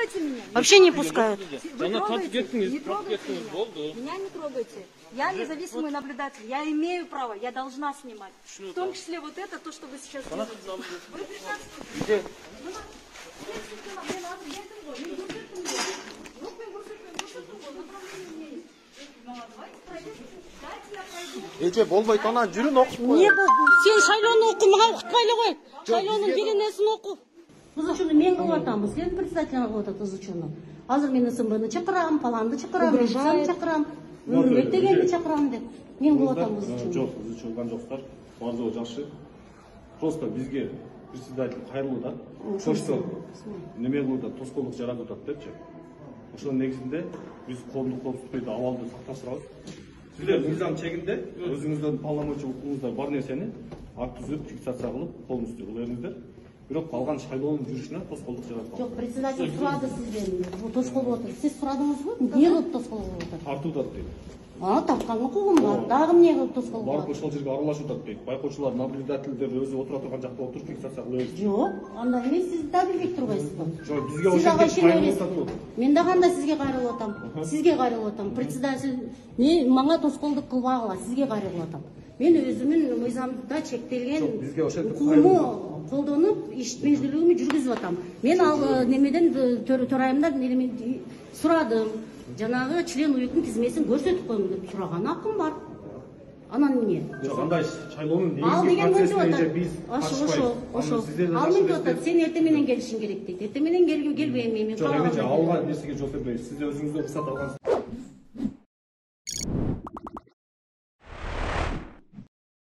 трогайте меня. Вообще не пускают. Вы трогаете. Не трогайте меня. Меня не трогайте. Я независимый наблюдатель. Я имею право. Я должна снимать. В том числе вот это, то, что вы сейчас делаете. Вы препятствуете. Эже болбойт, ана жүрүн окуп кой. Не болду? Сен шайлоону оку, мага окутпайлы кой. Шайлоонун деген нерсин оку. Кыз учуну мен кылып атам, сен председатель кылып атат кыз учуну. Азыр мен СМБны чакырам, паланды чакырам, милицияны чакырам, өрмөт дегенди чакырам деп. Мен кылып атам кыз учуну. Жок, кыз учуну кылган жоксуңар. Бардыгы жакшы. Просто бизге председатель кайрылуу да. Ошто неме кылуу да, тоскоолдук жаратып атат депчи. Ошонун негизинде биз коомдук коопсуздукту абалды сакташтырабыз. Сиздер мыйзам чегинде өзүңүздөрдүн полномочия укугуңуздар бар нерсени акт түзүп, фиксация кылып, полностью кылыңыздар. Бирок калган шайлоонун жүрүшүнө тоскоолдук жараткан. Жок, председатель сурады сизден. Бул тоскоолдук отур. Сиз сурадыңызбы? Эмне кылып тоскоолдук отур? Тартуудат дейт. Тапкан укугум бар. Дагы эмне кылып тоскоолдук? Барып ошол жерге аралашуудат дейт. Байкоочулар, наблюдательдер өзү отура турган жакта отуруп фиксация кылабыз. Жок, анда эмне сиз да билбей тургайсызбы? Жок, бизге ошол кайрылып атат. Мен да кандай сизге кайрылып атам. Сизге кайрылып атам. Председатель мага тоскоолдук кылбагыла, сизге кайрылып атам. Мен өзүмүн мыйзамда чектелген укугуму колдонуп, иш мезгилимди жүргүзүп атам. Мен ал немеден төрайымдан сурадым. Жанагы член уюктун тизмесин көрсөтүп коюң деп сураган акым бар. Анан эмне? Жок, андай шайлоонун Ал негизги деген процессине биз ошо. Ал мынтип атат, сен эртең менен келишиң керек дейт. Эртең менен келбейм мен. Жок, эмне алган нерсеге жооп бербейбиз. Сиз өзүңүздөр рұқсат алгансыз.